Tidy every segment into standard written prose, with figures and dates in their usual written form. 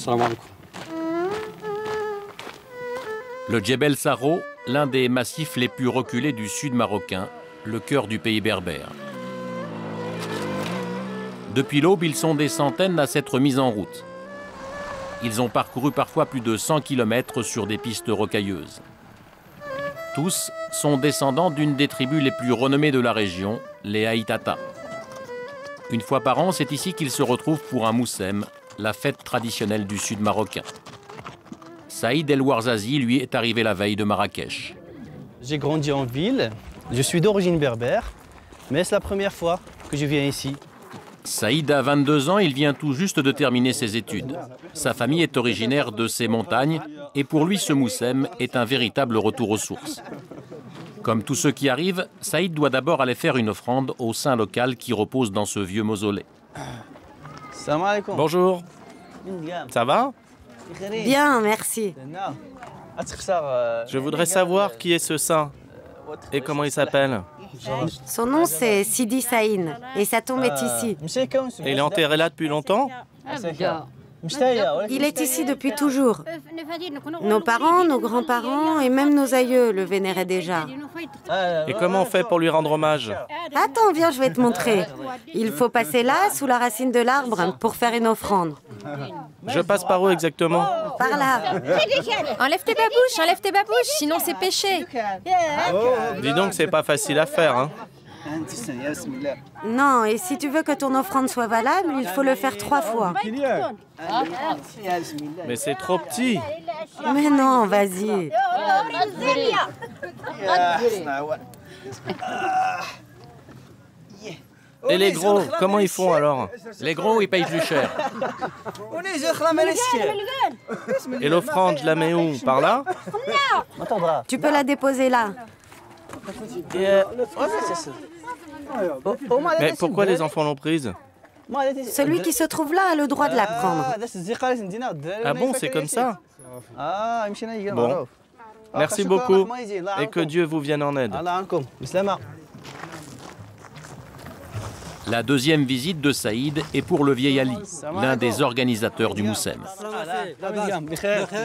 Salam alaikum. Le Djebel Saro, l'un des massifs les plus reculés du sud marocain, le cœur du pays berbère. Depuis l'aube, ils sont des centaines à s'être mis en route. Ils ont parcouru parfois plus de 100 km sur des pistes rocailleuses. Tous sont descendants d'une des tribus les plus renommées de la région, les Aïtata. Une fois par an, c'est ici qu'ils se retrouvent pour un moussem, la fête traditionnelle du sud marocain. Saïd El Ouarzazi, lui, est arrivé la veille de Marrakech. J'ai grandi en ville, je suis d'origine berbère, mais c'est la première fois que je viens ici. Saïd a 22 ans, il vient tout juste de terminer ses études. Sa famille est originaire de ces montagnes et pour lui ce moussem est un véritable retour aux sources. Comme tous ceux qui arrivent, Saïd doit d'abord aller faire une offrande au saint local qui repose dans ce vieux mausolée. Salam alaikum. Bonjour, ça va? Bien, merci. Je voudrais savoir qui est ce saint et comment il s'appelle. Son nom c'est Sidi Saïn et sa tombe est ici. Et il est enterré là depuis longtemps? Il est ici depuis toujours. Nos parents, nos grands-parents et même nos aïeux le vénéraient déjà. Et comment on fait pour lui rendre hommage? Attends, viens, je vais te montrer. Il faut passer là, sous la racine de l'arbre, pour faire une offrande. Je passe par où exactement? Par là. Enlève tes babouches, sinon c'est péché. Dis donc, c'est pas facile à faire, hein? Non, et si tu veux que ton offrande soit valable, il faut le faire 3 fois. Mais c'est trop petit. Mais non, vas-y. Et les gros, comment ils font alors? Les gros, ils payent plus cher. Et l'offrande, je la mets où? Par là? Tu peux la déposer là. Mais pourquoi les enfants l'ont prise? Celui qui se trouve là a le droit de la prendre. Ah bon, c'est comme ça? Bon, merci beaucoup et que Dieu vous vienne en aide. La deuxième visite de Saïd est pour le vieil Ali, l'un des organisateurs du moussem.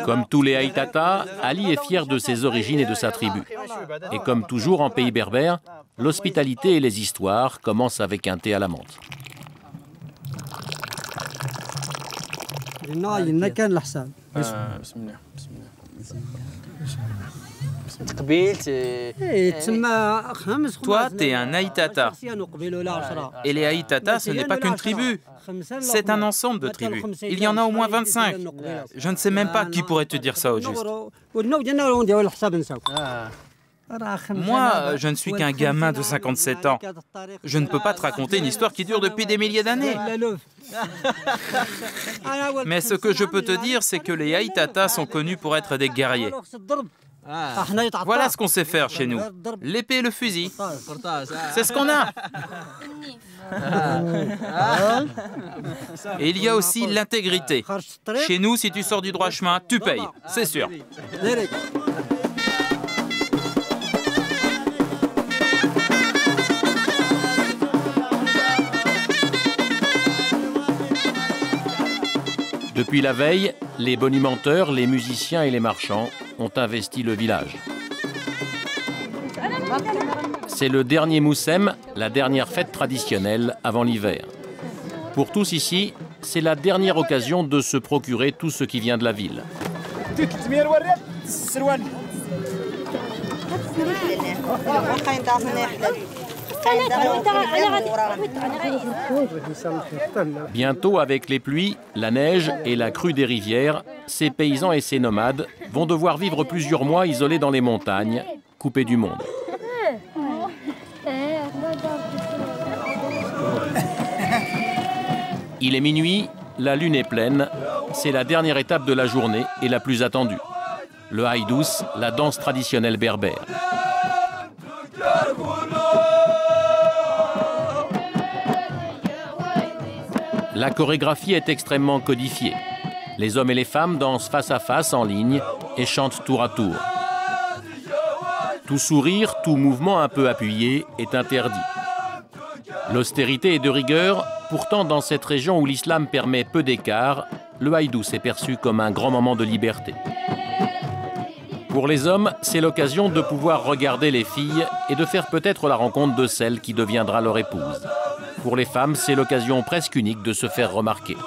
Comme tous les Aïtata, Ali est fier de ses origines et de sa tribu. Et comme toujours en pays berbère, l'hospitalité et les histoires commencent avec un thé à la menthe. Toi, t'es un Aïtata. Et les Aïtata, ce n'est pas qu'une tribu. C'est un ensemble de tribus. Il y en a au moins 25. Je ne sais même pas qui pourrait te dire ça au juste. Moi, je ne suis qu'un gamin de 57 ans. Je ne peux pas te raconter une histoire qui dure depuis des milliers d'années. Mais ce que je peux te dire, c'est que les Aïtata sont connus pour être des guerriers. Voilà ce qu'on sait faire chez nous. L'épée et le fusil. C'est ce qu'on a. Et il y a aussi l'intégrité. Chez nous, si tu sors du droit chemin, tu payes. C'est sûr. Depuis la veille, les bonimenteurs, les musiciens et les marchands ont investi le village. C'est le dernier moussem, la dernière fête traditionnelle avant l'hiver. Pour tous ici, c'est la dernière occasion de se procurer tout ce qui vient de la ville. Bientôt, avec les pluies, la neige et la crue des rivières, ces paysans et ces nomades vont devoir vivre plusieurs mois isolés dans les montagnes, coupés du monde. Il est minuit, la lune est pleine, c'est la dernière étape de la journée et la plus attendue. Le haïdous, la danse traditionnelle berbère. La chorégraphie est extrêmement codifiée. Les hommes et les femmes dansent face à face en ligne et chantent tour à tour. Tout sourire, tout mouvement un peu appuyé est interdit. L'austérité est de rigueur, pourtant dans cette région où l'islam permet peu d'écart, le haïdous est perçu comme un grand moment de liberté. Pour les hommes, c'est l'occasion de pouvoir regarder les filles et de faire peut-être la rencontre de celle qui deviendra leur épouse. Pour les femmes, c'est l'occasion presque unique de se faire remarquer.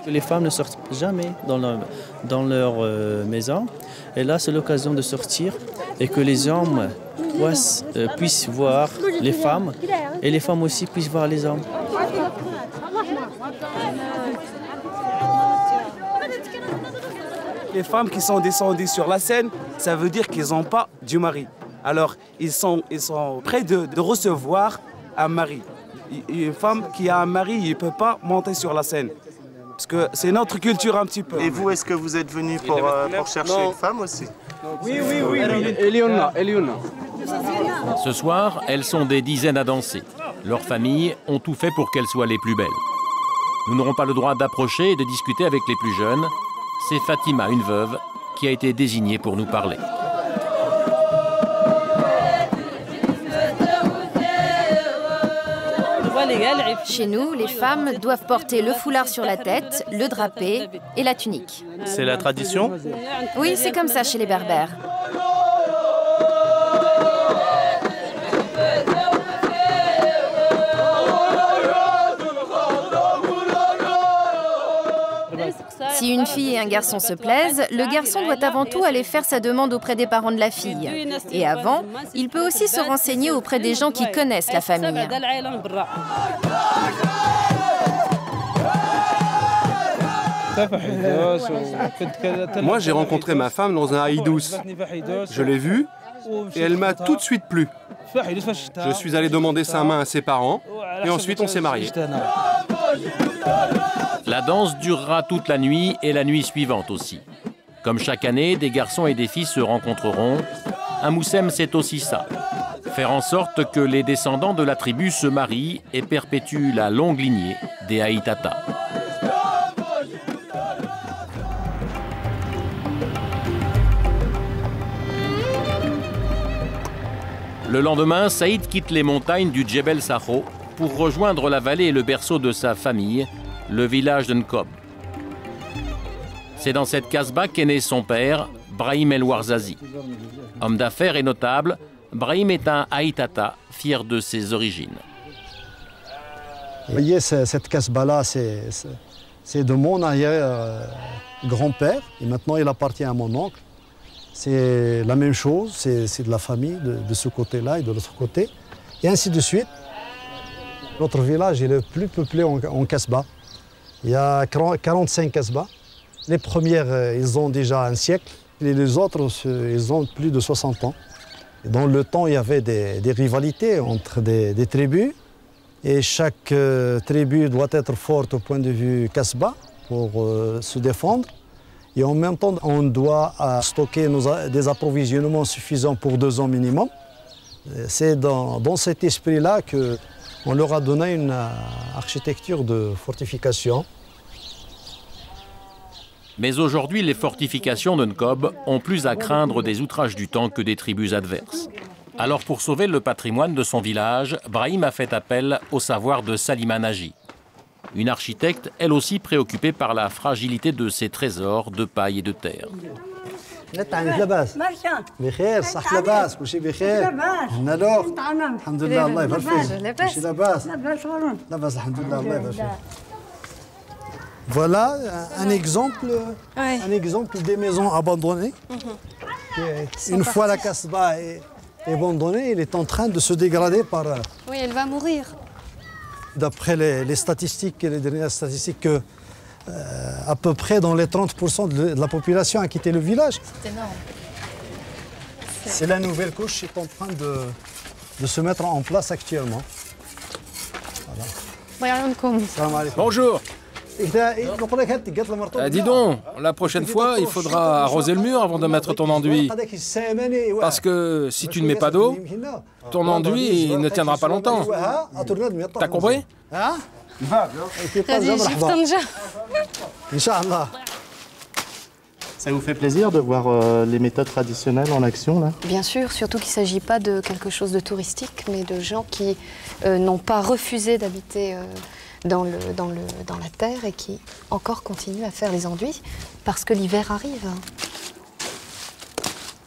Les femmes ne sortent jamais dans leur maison. Et là, c'est l'occasion de sortir et que les hommes puissent voir les femmes et les femmes aussi puissent voir les hommes. Les femmes qui sont descendues sur la scène, ça veut dire qu'ils n'ont pas du mari. Alors, ils sont prêts de recevoir un mari. Une femme qui a un mari, il ne peut pas monter sur la scène. Parce que c'est notre culture un petit peu. Et vous, est-ce que vous êtes venu pour chercher une femme aussi? Oui. Eliona. Ce soir, elles sont des dizaines à danser. Leurs familles ont tout fait pour qu'elles soient les plus belles. Nous n'aurons pas le droit d'approcher et de discuter avec les plus jeunes. C'est Fatima, une veuve, qui a été désignée pour nous parler. Chez nous, les femmes doivent porter le foulard sur la tête, le drapé et la tunique. C'est la tradition? Oui, c'est comme ça chez les Berbères. Si une fille et un garçon se plaisent, le garçon doit avant tout aller faire sa demande auprès des parents de la fille. Et avant, il peut aussi se renseigner auprès des gens qui connaissent la famille. Moi, j'ai rencontré ma femme dans un haïdous. Je l'ai vue et elle m'a tout de suite plu. Je suis allé demander sa main à ses parents et ensuite on s'est mariés. La danse durera toute la nuit et la nuit suivante aussi. Comme chaque année, des garçons et des filles se rencontreront. Un moussem, c'est aussi ça. Faire en sorte que les descendants de la tribu se marient et perpétuent la longue lignée des Aïtata. Le lendemain, Saïd quitte les montagnes du Djebel Sakho pour rejoindre la vallée et le berceau de sa famille, le village de Nkob. C'est dans cette casbah qu'est né son père, Brahim El Warzazi. Homme d'affaires et notable, Brahim est un Aïtata, fier de ses origines. Vous voyez, cette casbah-là, c'est de mon arrière-grand-père, et maintenant il appartient à mon oncle. C'est la même chose, c'est de la famille de ce côté-là et de l'autre côté, et ainsi de suite. Notre village est le plus peuplé en casbah. Il y a 45 casbahs. Les premières, ils ont déjà un siècle, et les autres, ils ont plus de 60 ans. Et dans le temps, il y avait des rivalités entre des tribus, et chaque tribu doit être forte au point de vue casbah pour se défendre. Et en même temps, on doit stocker des approvisionnements suffisants pour 2 ans minimum. C'est dans cet esprit-là qu'on leur a donné une architecture de fortification. Mais aujourd'hui, les fortifications de Nkob ont plus à craindre des outrages du temps que des tribus adverses. Alors pour sauver le patrimoine de son village, Brahim a fait appel au savoir de Salima Naji. Une architecte, elle aussi préoccupée par la fragilité de ses trésors de paille et de terre. Voilà un exemple des maisons abandonnées. Une fois la casbah est abandonnée, elle est en train de se dégrader par... Oui, elle va mourir. D'après les statistiques, les dernières statistiques, à peu près dans les 30% de la population a quitté le village. C'est énorme. C'est la nouvelle couche qui est en train de se mettre en place actuellement. Voilà. Bonjour. Dis donc, la prochaine fois, il faudra arroser le mur avant de mettre ton enduit. Parce que si tu ne mets pas d'eau, ton enduit ne tiendra pas longtemps. T'as compris? Ça vous fait plaisir de voir les méthodes traditionnelles en action là? Bien sûr, surtout qu'il ne s'agit pas de quelque chose de touristique, mais de gens qui n'ont pas refusé d'habiter dans la terre et qui encore continuent à faire les enduits parce que l'hiver arrive.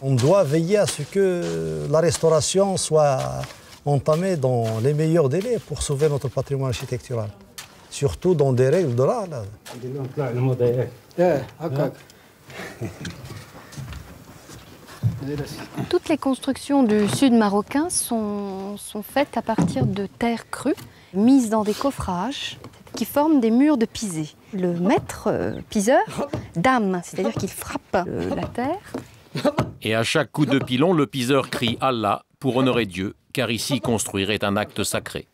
On doit veiller à ce que la restauration soit entamée dans les meilleurs délais pour sauver notre patrimoine architectural. Surtout dans des règles de l'art. Toutes les constructions du sud marocain sont faites à partir de terre crue, mises dans des coffrages qui forment des murs de pisé. Le maître piseur dame, c'est-à-dire qu'il frappe la terre. Et à chaque coup de pilon, le piseur crie Allah pour honorer Dieu, car ici construire est un acte sacré.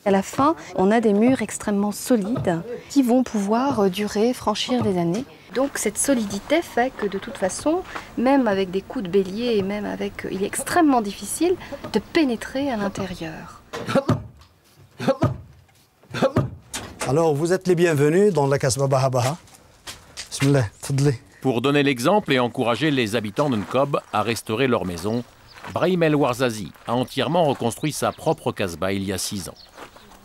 À la fin, on a des murs extrêmement solides qui vont pouvoir durer, franchir des années. Donc cette solidité fait que de toute façon, même avec des coups de bélier et même avec, il est extrêmement difficile de pénétrer à l'intérieur. Alors vous êtes les bienvenus dans la Kasbah Baha Baha. Bismillah, tfadli. Pour donner l'exemple et encourager les habitants de Nkob à restaurer leur maison, Brahim El Warzazi a entièrement reconstruit sa propre Kasbah il y a 6 ans.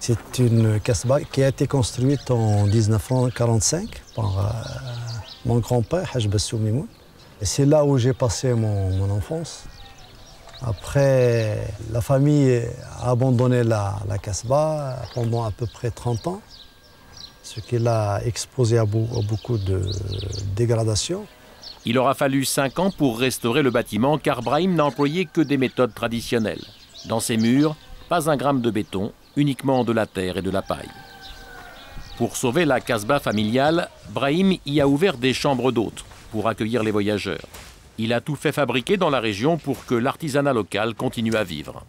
C'est une Kasbah qui a été construite en 1945 par mon grand-père, Haj Bassou Mimoun. C'est là où j'ai passé mon enfance. Après, la famille a abandonné la Kasbah pendant à peu près 30 ans, ce qui l'a exposé à beaucoup de dégradation. Il aura fallu 5 ans pour restaurer le bâtiment car Brahim n'a employé que des méthodes traditionnelles. Dans ses murs, pas un gramme de béton, uniquement de la terre et de la paille. Pour sauver la Kasbah familiale, Brahim y a ouvert des chambres d'hôtes pour accueillir les voyageurs. Il a tout fait fabriquer dans la région pour que l'artisanat local continue à vivre.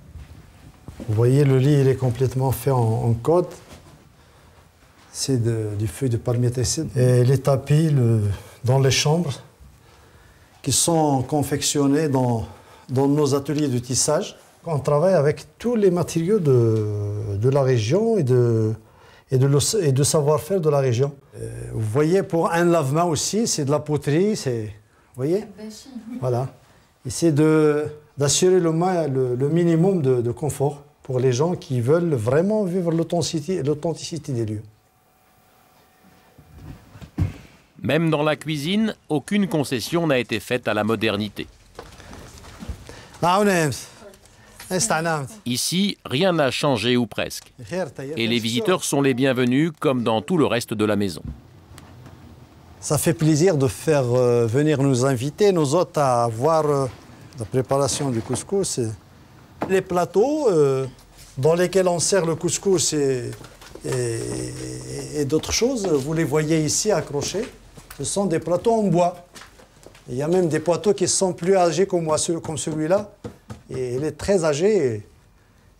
Vous voyez, le lit il est complètement fait en côte. C'est du feuille de palmier tessé. Et les tapis dans les chambres qui sont confectionnés dans nos ateliers de tissage. On travaille avec tous les matériaux de la région et de savoir-faire de la région. Vous voyez, pour un lave-main aussi, c'est de la poterie. Vous voyez? Voilà. Et c'est d'assurer le minimum de confort pour les gens qui veulent vraiment vivre l'authenticité des lieux. Même dans la cuisine, aucune concession n'a été faite à la modernité. Ici, rien n'a changé ou presque. Et les visiteurs sont les bienvenus comme dans tout le reste de la maison. Ça fait plaisir de faire venir nous inviter, nos hôtes, à voir la préparation du couscous. Les plateaux dans lesquels on sert le couscous et d'autres choses, vous les voyez ici accrochés. Ce sont des plateaux en bois. Il y a même des plateaux qui sont plus âgés comme celui-là. Et il est très âgé.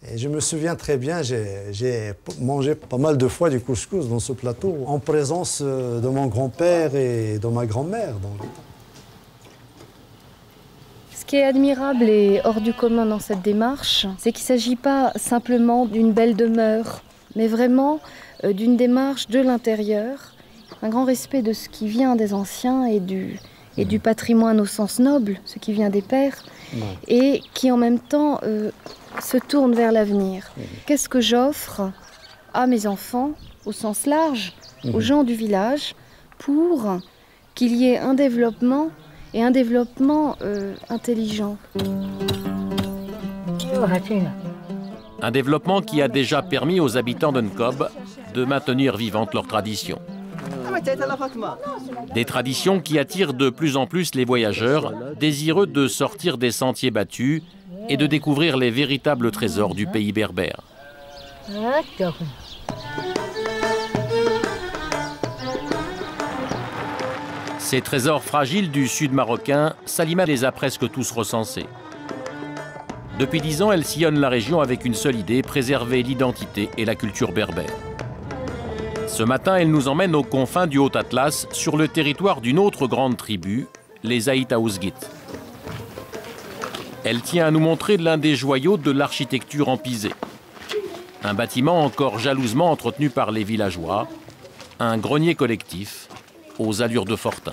Et je me souviens très bien, j'ai mangé pas mal de fois du couscous dans ce plateau, en présence de mon grand-père et de ma grand-mère. Ce qui est admirable et hors du commun dans cette démarche, c'est qu'il ne s'agit pas simplement d'une belle demeure, mais vraiment d'une démarche de l'intérieur, un grand respect de ce qui vient des anciens et du patrimoine au sens noble, ce qui vient des pères, et qui en même temps se tourne vers l'avenir. Qu'est-ce que j'offre à mes enfants, au sens large, aux gens du village, pour qu'il y ait un développement et un développement intelligent. Un développement qui a déjà permis aux habitants de Nkob de maintenir vivantes leurs traditions. Des traditions qui attirent de plus en plus les voyageurs, désireux de sortir des sentiers battus et de découvrir les véritables trésors du pays berbère. Ces trésors fragiles du sud marocain, Salima les a presque tous recensés. Depuis 10 ans, elle sillonne la région avec une seule idée, préserver l'identité et la culture berbère. Ce matin, elle nous emmène aux confins du Haut-Atlas, sur le territoire d'une autre grande tribu, les Aït Aouzguit. Elle tient à nous montrer l'un des joyaux de l'architecture en pisé. Un bâtiment encore jalousement entretenu par les villageois, un grenier collectif aux allures de fortin.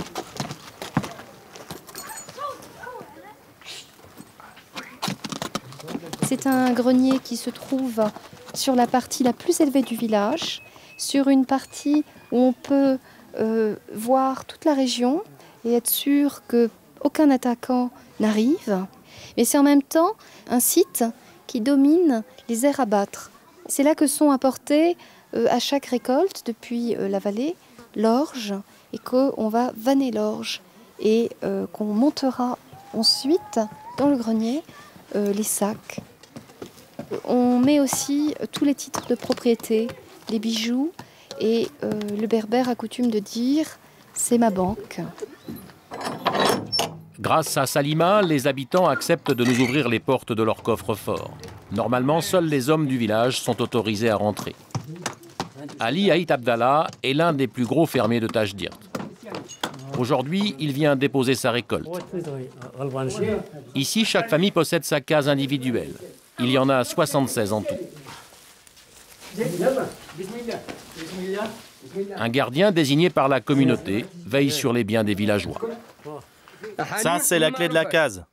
C'est un grenier qui se trouve sur la partie la plus élevée du village, sur une partie où on peut voir toute la région et être sûr qu'aucun attaquant n'arrive. Mais c'est en même temps un site qui domine les aires à battre. C'est là que sont apportés à chaque récolte, depuis la vallée, l'orge, et qu'on va vanner l'orge et qu'on montera ensuite dans le grenier les sacs. On met aussi tous les titres de propriété, les bijoux, et le berbère a coutume de dire « c'est ma banque ». Grâce à Salima, les habitants acceptent de nous ouvrir les portes de leur coffre-fort. Normalement, seuls les hommes du village sont autorisés à rentrer. Ali Haït Abdallah est l'un des plus gros fermiers de Tajdirt. Aujourd'hui, il vient déposer sa récolte. Ici, chaque famille possède sa case individuelle. Il y en a 76 en tout. Un gardien désigné par la communauté veille sur les biens des villageois. Ça, c'est la clé de la case.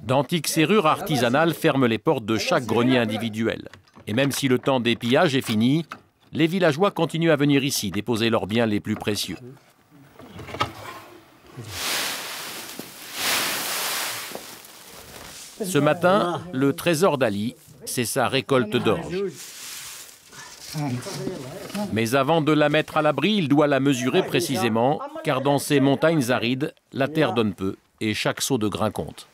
D'antiques serrures artisanales ferment les portes de chaque grenier individuel. Et même si le temps des pillages est fini, les villageois continuent à venir ici déposer leurs biens les plus précieux. Ce matin, le trésor d'Ali, c'est sa récolte d'orge. Mais avant de la mettre à l'abri, il doit la mesurer précisément, car dans ces montagnes arides, la terre donne peu et chaque seau de grain compte.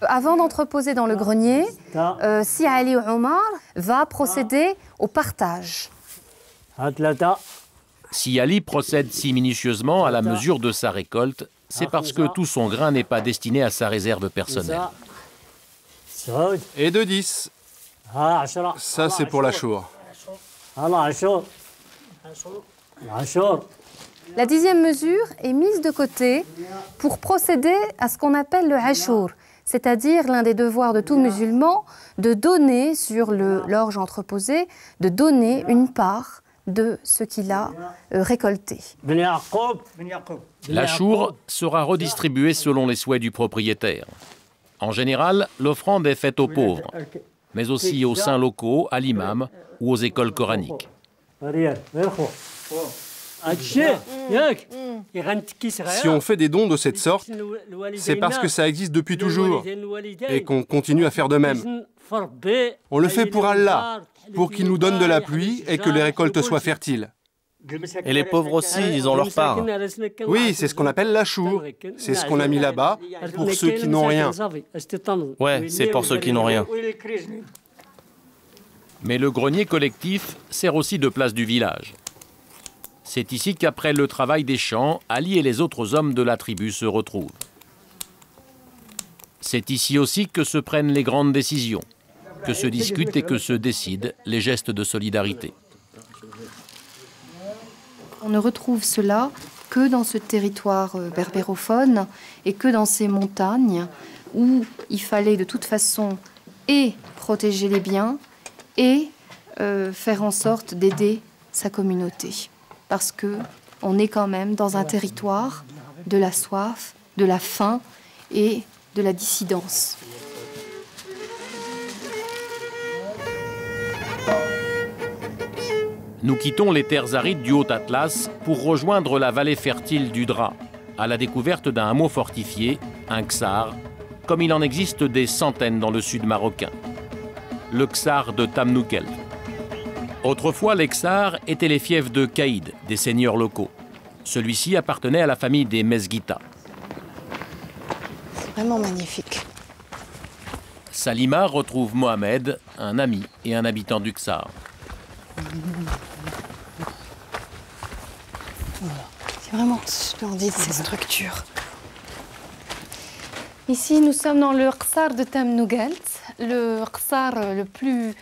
Avant d'entreposer dans le grenier, si Ali Omar va procéder au partage. Si Ali procède si minutieusement à la mesure de sa récolte, c'est parce que tout son grain n'est pas destiné à sa réserve personnelle. Et de 10. Ça, c'est pour la chour. La 10e mesure est mise de côté pour procéder à ce qu'on appelle le ashour, c'est-à-dire l'un des devoirs de tout musulman de donner sur l'orge entreposée, de donner une part de ce qu'il a récolté. L'ashour sera redistribué selon les souhaits du propriétaire. En général, l'offrande est faite aux pauvres, mais aussi aux saints locaux, à l'imam ou aux écoles coraniques. Si on fait des dons de cette sorte, c'est parce que ça existe depuis toujours et qu'on continue à faire de même. On le fait pour Allah, pour qu'il nous donne de la pluie et que les récoltes soient fertiles. Et les pauvres aussi, ils ont leur part. Oui, c'est ce qu'on appelle l'ashour. C'est ce qu'on a mis là-bas pour ceux qui n'ont rien. Ouais, c'est pour ceux qui n'ont rien. Mais le grenier collectif sert aussi de place du village. C'est ici qu'après le travail des champs, Ali et les autres hommes de la tribu se retrouvent. C'est ici aussi que se prennent les grandes décisions, que se discutent et que se décident les gestes de solidarité. On ne retrouve cela que dans ce territoire berbérophone et que dans ces montagnes où il fallait de toute façon et protéger les biens et faire en sorte d'aider sa communauté. Parce qu'on est quand même dans un territoire de la soif, de la faim et de la dissidence. Nous quittons les terres arides du Haut-Atlas pour rejoindre la vallée fertile du Dra, à la découverte d'un hameau fortifié, un ksar, comme il en existe des centaines dans le sud marocain. Le ksar de Tamnoukelt. Autrefois, les ksars étaient les fiefs de Caïd, des seigneurs locaux. Celui-ci appartenait à la famille des Mesguita. C'est vraiment magnifique. Salima retrouve Mohamed, un ami et un habitant du ksar. C'est vraiment splendide ces structures. Ici, nous sommes dans le ksar de Tamnoukelt, le ksar le plus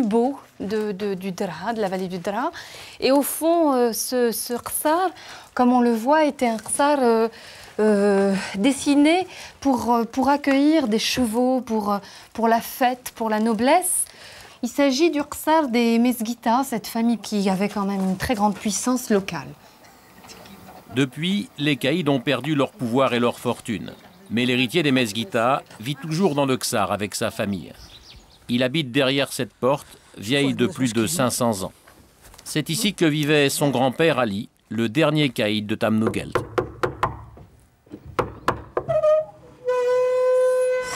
beau du Dra, de la vallée du Dra. Et au fond, ce ksar, comme on le voit, était un ksar dessiné pour accueillir des chevaux, pour la fête, pour la noblesse. Il s'agit du ksar des Mesguita, cette famille qui avait quand même une très grande puissance locale. Depuis, les Caïds ont perdu leur pouvoir et leur fortune. Mais l'héritier des Mesguita vit toujours dans le Ksar avec sa famille. Il habite derrière cette porte, vieille de plus de 500 ans. C'est ici que vivait son grand-père Ali, le dernier caïd de Tamnougelt.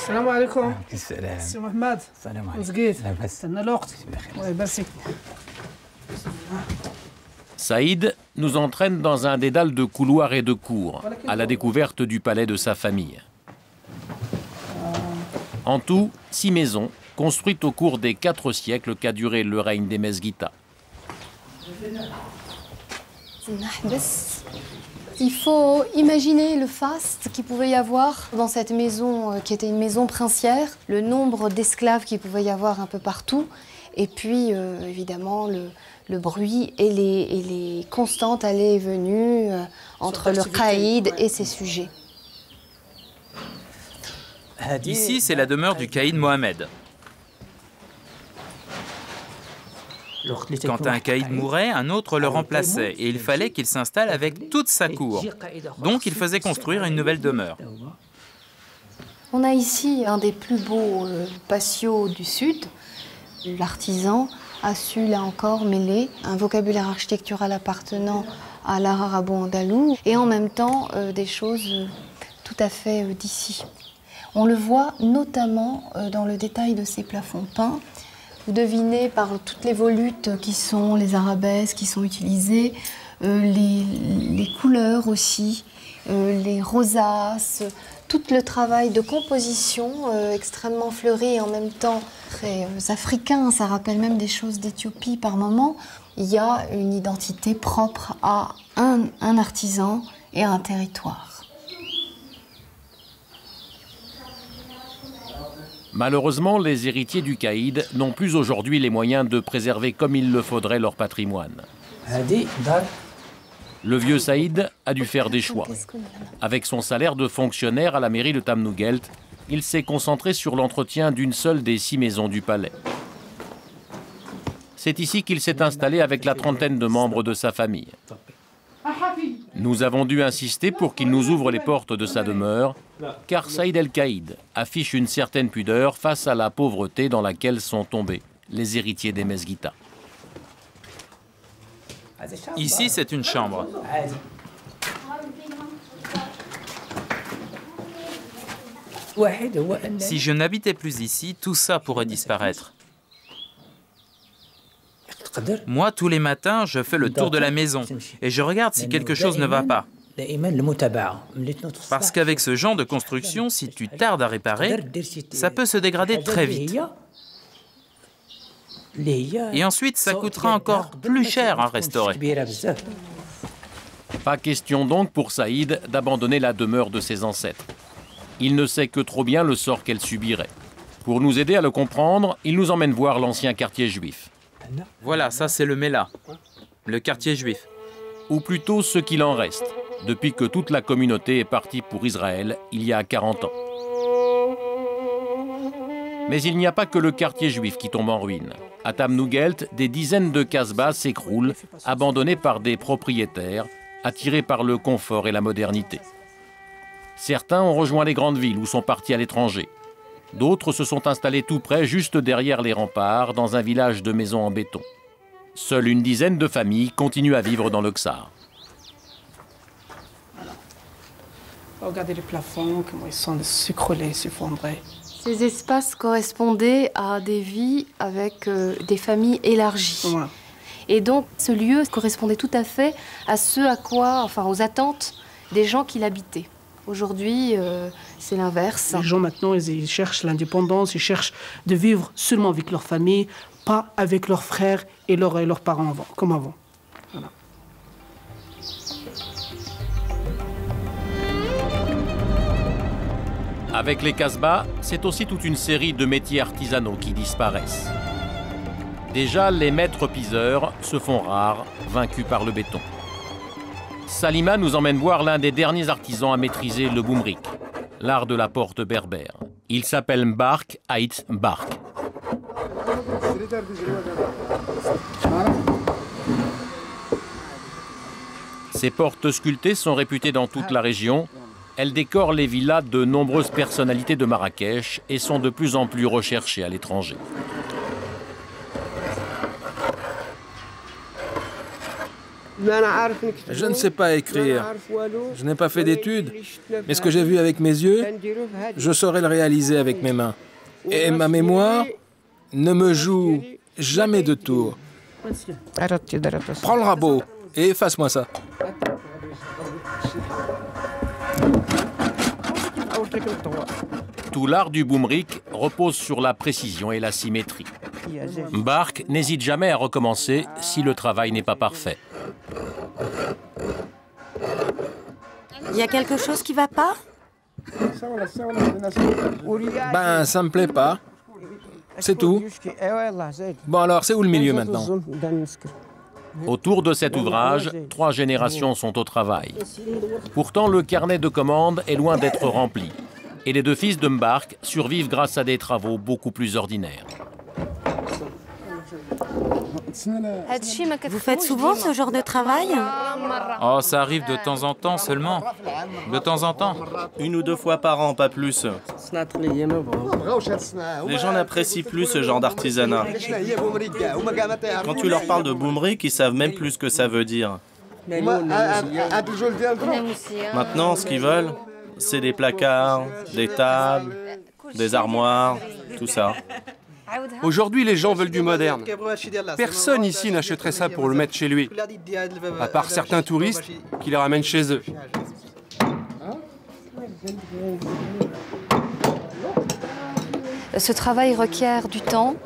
Salam alaikum. C'est Mohamed. Saïd nous entraîne dans un dédale de couloirs et de cours, à la découverte du palais de sa famille. En tout, 6 maisons, construites au cours des 4 siècles qu'a duré le règne des Mesguita. Il faut imaginer le faste qu'il pouvait y avoir dans cette maison qui était une maison princière, le nombre d'esclaves qu'il pouvait y avoir un peu partout, et puis évidemment le bruit et les constantes allées et venues entre le caïd et ses sujets. Ici, c'est la demeure du caïd Mohamed. Quand un caïd mourait, un autre le remplaçait et il fallait qu'il s'installe avec toute sa cour. Donc il faisait construire une nouvelle demeure. On a ici un des plus beaux patios du sud. L'artisan a su, là encore, mêler un vocabulaire architectural appartenant à l'art arabo-andalou et en même temps des choses tout à fait d'ici. On le voit notamment dans le détail de ces plafonds peints. Vous devinez par toutes les volutes qui sont, les arabesques qui sont utilisées, les couleurs aussi, les rosaces, tout le travail de composition extrêmement fleuri et en même temps très africain, ça rappelle même des choses d'Éthiopie par moment. Il y a une identité propre à un artisan et à un territoire. Malheureusement, les héritiers du caïd n'ont plus aujourd'hui les moyens de préserver comme il le faudrait leur patrimoine. Le vieux Saïd a dû faire des choix. Avec son salaire de fonctionnaire à la mairie de Tamnougelt, il s'est concentré sur l'entretien d'une seule des 6 maisons du palais. C'est ici qu'il s'est installé avec la trentaine de membres de sa famille. Nous avons dû insister pour qu'il nous ouvre les portes de sa demeure, car Saïd el-Caïd affiche une certaine pudeur face à la pauvreté dans laquelle sont tombés les héritiers des Mesguita. Ici, c'est une chambre. Si je n'habitais plus ici, tout ça pourrait disparaître. Moi, tous les matins, je fais le tour de la maison et je regarde si quelque chose ne va pas. Parce qu'avec ce genre de construction, si tu tardes à réparer, ça peut se dégrader très vite. Et ensuite, ça coûtera encore plus cher à restaurer. Pas question donc pour Saïd d'abandonner la demeure de ses ancêtres. Il ne sait que trop bien le sort qu'elle subirait. Pour nous aider à le comprendre, il nous emmène voir l'ancien quartier juif. Voilà, ça c'est le Mela, le quartier juif. Ou plutôt ce qu'il en reste, depuis que toute la communauté est partie pour Israël il y a 40 ans. Mais il n'y a pas que le quartier juif qui tombe en ruine. À Tamnougelt, des dizaines de casbahs s'écroulent, abandonnés par des propriétaires, attirés par le confort et la modernité. Certains ont rejoint les grandes villes ou sont partis à l'étranger. D'autres se sont installés tout près, juste derrière les remparts, dans un village de maisons en béton. Seule une dizaine de familles continuent à vivre dans le Ksar. Regardez les plafonds, comment ils sont s'écroulés, s'effondrés. Ces espaces correspondaient à des vies avec des familles élargies. Ouais. Et donc, ce lieu correspondait tout à fait à ce à quoi, enfin, aux attentes des gens qui l'habitaient. Aujourd'hui, c'est l'inverse. Les gens maintenant, ils cherchent l'indépendance, ils cherchent de vivre seulement avec leur famille, pas avec leurs frères et leurs parents avant, comme avant. Voilà. Avec les casbahs, c'est aussi toute une série de métiers artisanaux qui disparaissent. Déjà, les maîtres piseurs se font rares, vaincus par le béton. Salima nous emmène voir l'un des derniers artisans à maîtriser le boumrik, l'art de la porte berbère. Il s'appelle Mbark Ait Mbark. Ces portes sculptées sont réputées dans toute la région Elles décorent les villas de nombreuses personnalités de Marrakech et sont de plus en plus recherchées à l'étranger. Je ne sais pas écrire. Je n'ai pas fait d'études. Mais ce que j'ai vu avec mes yeux, je saurais le réaliser avec mes mains. Et ma mémoire ne me joue jamais de tour. Prends le rabot et efface-moi ça. Tout l'art du boumrik repose sur la précision et la symétrie. Mbark n'hésite jamais à recommencer si le travail n'est pas parfait. Il y a quelque chose qui va pas? Ben, ça me plaît pas. C'est tout. Bon alors, c'est où le milieu maintenant? Autour de cet ouvrage, 3 générations sont au travail. Pourtant, le carnet de commandes est loin d'être rempli. Et les 2 fils de Mbark survivent grâce à des travaux beaucoup plus ordinaires. Vous faites souvent ce genre de travail? Oh, ça arrive de temps en temps seulement. De temps en temps. 1 ou 2 fois par an, pas plus. Les gens n'apprécient plus ce genre d'artisanat. Quand tu leur parles de boumrik, ils savent même plus ce que ça veut dire. Maintenant, ce qu'ils veulent, c'est des placards, des tables, des armoires, tout ça. Aujourd'hui, les gens veulent du moderne. Personne ici n'achèterait ça pour le mettre chez lui, à part certains touristes qui les ramènent chez eux. Ce travail requiert du temps,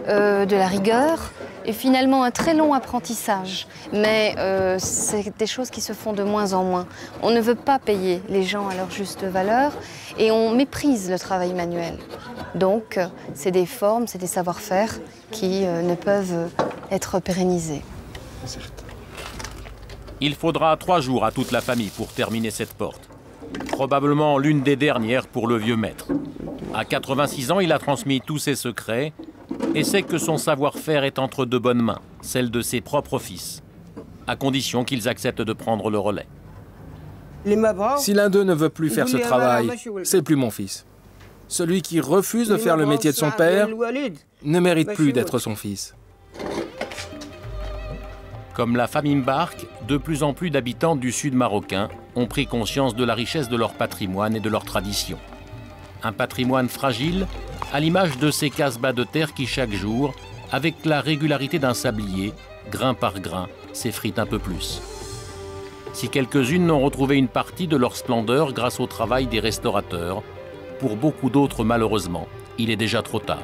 de la rigueur et finalement un très long apprentissage. Mais c'est des choses qui se font de moins en moins. On ne veut pas payer les gens à leur juste valeur et on méprise le travail manuel. Donc, c'est des formes, c'est des savoir-faire qui ne peuvent être pérennisés. Il faudra 3 jours à toute la famille pour terminer cette porte. Probablement l'une des dernières pour le vieux maître. À 86 ans, il a transmis tous ses secrets et sait que son savoir-faire est entre de bonnes mains, celles de ses propres fils, à condition qu'ils acceptent de prendre le relais. Si l'un d'eux ne veut plus faire ce travail, c'est plus mon fils. Celui qui refuse de faire le métier de son père ne mérite plus d'être son fils. Comme la famille Mbark, de plus en plus d'habitants du sud marocain ont pris conscience de la richesse de leur patrimoine et de leurs traditions. Un patrimoine fragile, à l'image de ces casbahs de terre qui, chaque jour, avec la régularité d'un sablier, grain par grain, s'effritent un peu plus. Si quelques-unes ont retrouvé une partie de leur splendeur grâce au travail des restaurateurs, pour beaucoup d'autres, malheureusement, il est déjà trop tard.